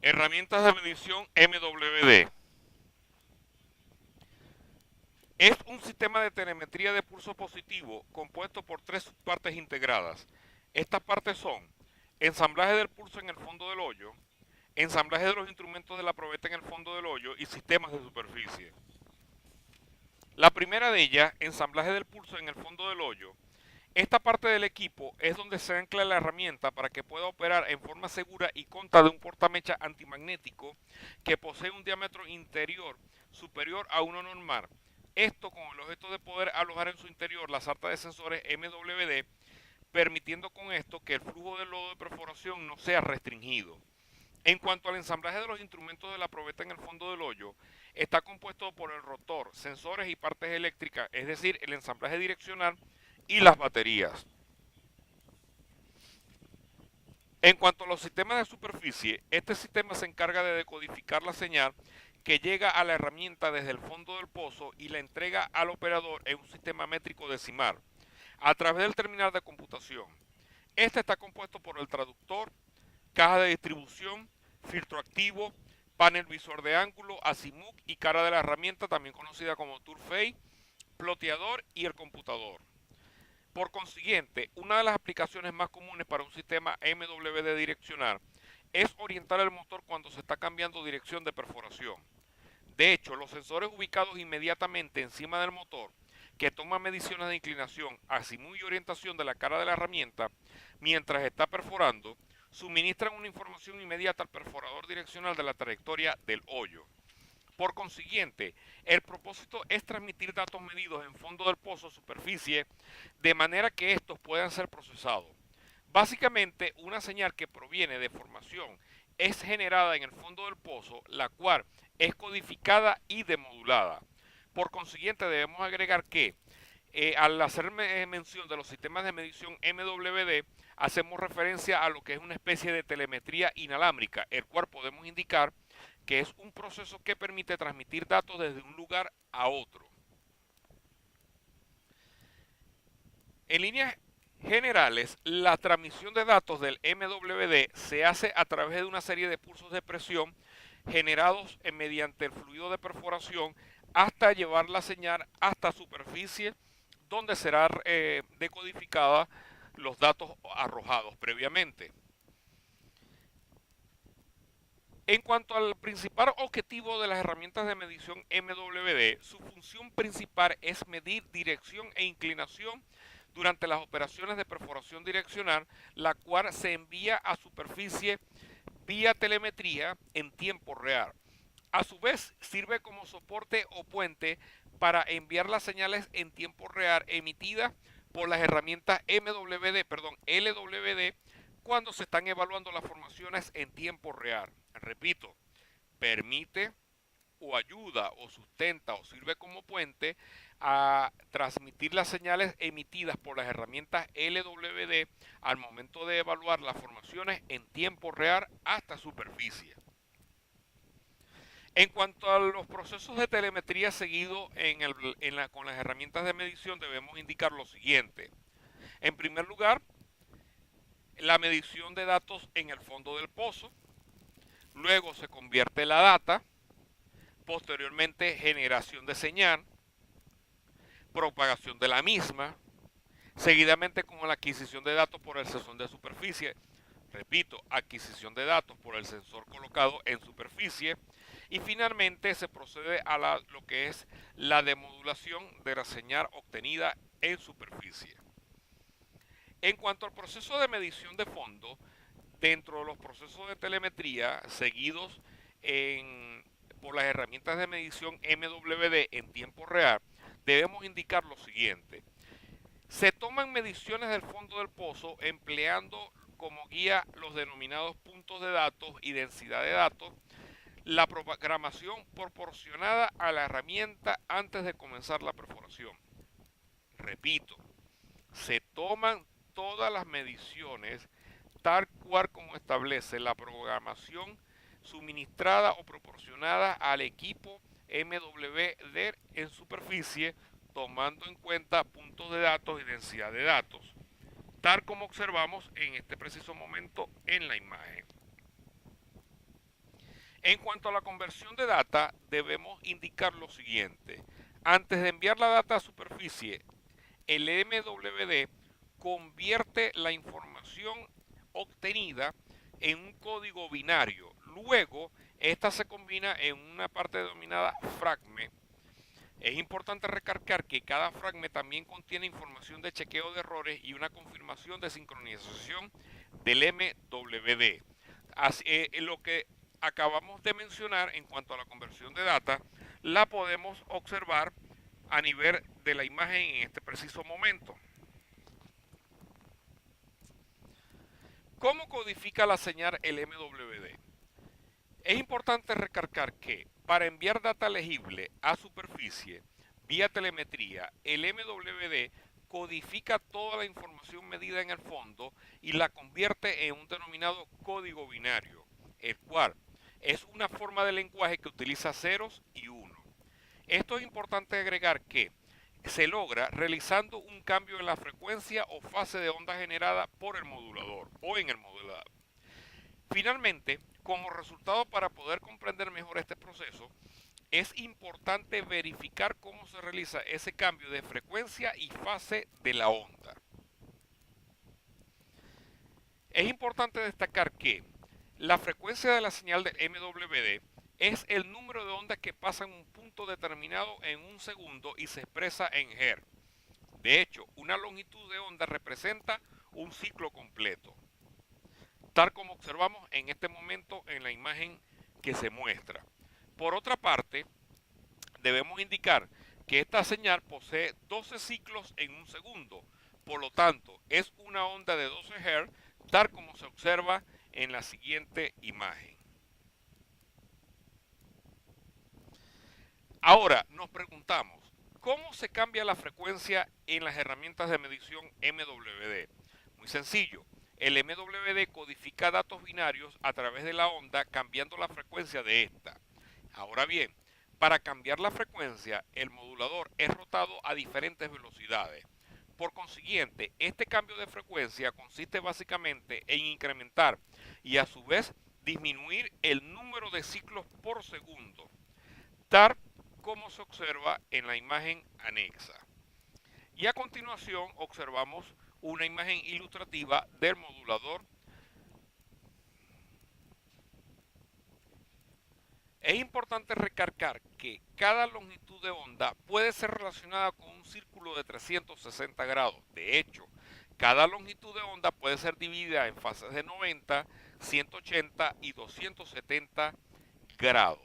Herramientas de medición MWD. Es un sistema de telemetría de pulso positivo compuesto por tres partes integradas. Estas partes son ensamblaje del pulso en el fondo del hoyo, ensamblaje de los instrumentos de la probeta en el fondo del hoyo y sistemas de superficie. La primera de ellas, ensamblaje del pulso en el fondo del hoyo. Esta parte del equipo es donde se ancla la herramienta para que pueda operar en forma segura y consta de un portamecha antimagnético que posee un diámetro interior superior a uno normal. Esto con el objeto de poder alojar en su interior la sarta de sensores MWD, permitiendo con esto que el flujo del lodo de perforación no sea restringido. En cuanto al ensamblaje de los instrumentos de la probeta en el fondo del hoyo, está compuesto por el rotor, sensores y partes eléctricas, es decir, el ensamblaje direccional y las baterías. En cuanto a los sistemas de superficie, este sistema se encarga de decodificar la señal que llega a la herramienta desde el fondo del pozo y la entrega al operador en un sistema métrico decimal, a través del terminal de computación. Este está compuesto por el traductor, caja de distribución, filtro activo, panel visor de ángulo, azimut y cara de la herramienta, también conocida como toolface, ploteador y el computador. Por consiguiente, una de las aplicaciones más comunes para un sistema MWD direccional es orientar el motor cuando se está cambiando dirección de perforación. De hecho, los sensores ubicados inmediatamente encima del motor, que toman mediciones de inclinación, azimut y orientación de la cara de la herramienta mientras está perforando, suministran una información inmediata al perforador direccional de la trayectoria del hoyo. Por consiguiente, el propósito es transmitir datos medidos en fondo del pozo o superficie de manera que estos puedan ser procesados. Básicamente, una señal que proviene de formación es generada en el fondo del pozo, la cual es codificada y demodulada. Por consiguiente, debemos agregar que al hacer mención de los sistemas de medición MWD, hacemos referencia a lo que es una especie de telemetría inalámbrica, el cual podemos indicar que es un proceso que permite transmitir datos desde un lugar a otro. En líneas generales, la transmisión de datos del MWD se hace a través de una serie de pulsos de presión generados mediante el fluido de perforación hasta llevar la señal hasta superficie donde será decodificada los datos arrojados previamente. En cuanto al principal objetivo de las herramientas de medición MWD, su función principal es medir dirección e inclinación durante las operaciones de perforación direccional, la cual se envía a superficie vía telemetría en tiempo real. A su vez, sirve como soporte o puente para enviar las señales en tiempo real emitidas por las herramientas LWD cuando se están evaluando las formaciones en tiempo real. Repito, permite o ayuda o sustenta o sirve como puente a transmitir las señales emitidas por las herramientas LWD al momento de evaluar las formaciones en tiempo real hasta superficie. En cuanto a los procesos de telemetría seguidos con las herramientas de medición, debemos indicar lo siguiente. En primer lugar, la medición de datos en el fondo del pozo. Luego se convierte la data. Posteriormente, generación de señal, propagación de la misma, seguidamente con la adquisición de datos por el sensor de superficie. Repito, adquisición de datos por el sensor colocado en superficie. Y finalmente se procede a lo que es la demodulación de la señal obtenida en superficie. En cuanto al proceso de medición de fondo, dentro de los procesos de telemetría seguidos por las herramientas de medición MWD en tiempo real, debemos indicar lo siguiente. Se toman mediciones del fondo del pozo empleando como guía los denominados puntos de datos y densidad de datos, la programación proporcionada a la herramienta antes de comenzar la perforación. Repito, se toman todas las mediciones tal cual como establece la programación suministrada o proporcionada al equipo MWD en superficie, tomando en cuenta puntos de datos y densidad de datos, tal como observamos en este preciso momento en la imagen. En cuanto a la conversión de data, debemos indicar lo siguiente. Antes de enviar la data a superficie, el MWD convierte la información obtenida en un código binario. Luego, esta se combina en una parte denominada fragment. Es importante recalcar que cada fragment también contiene información de chequeo de errores y una confirmación de sincronización del MWD. Lo que acabamos de mencionar en cuanto a la conversión de data, la podemos observar a nivel de la imagen en este preciso momento. ¿Cómo codifica la señal el MWD? Es importante recalcar que para enviar data legible a superficie vía telemetría, el MWD codifica toda la información medida en el fondo y la convierte en un denominado código binario, el cual es una forma de lenguaje que utiliza ceros y unos. Esto es importante agregar que se logra realizando un cambio en la frecuencia o fase de onda generada por el modulador o en el modulador. Finalmente, como resultado para poder comprender mejor este proceso, es importante verificar cómo se realiza ese cambio de frecuencia y fase de la onda. Es importante destacar que la frecuencia de la señal de MWD es el número de ondas que pasan un punto determinado en un segundo y se expresa en Hz. De hecho, una longitud de onda representa un ciclo completo, tal como observamos en este momento en la imagen que se muestra. Por otra parte, debemos indicar que esta señal posee 12 ciclos en un segundo, por lo tanto es una onda de 12 Hz, tal como se observa en la siguiente imagen. Ahora nos preguntamos, ¿cómo se cambia la frecuencia en las herramientas de medición MWD? Muy sencillo, el MWD codifica datos binarios a través de la onda cambiando la frecuencia de esta. Ahora bien, para cambiar la frecuencia, el modulador es rotado a diferentes velocidades. Por consiguiente, este cambio de frecuencia consiste básicamente en incrementar y a su vez disminuir el número de ciclos por segundo, tal como se observa en la imagen anexa. Y a continuación observamos una imagen ilustrativa del modulador. Es importante recalcar que cada longitud de onda puede ser relacionada con un círculo de 360 grados. De hecho, cada longitud de onda puede ser dividida en fases de 90, 180 y 270 grados.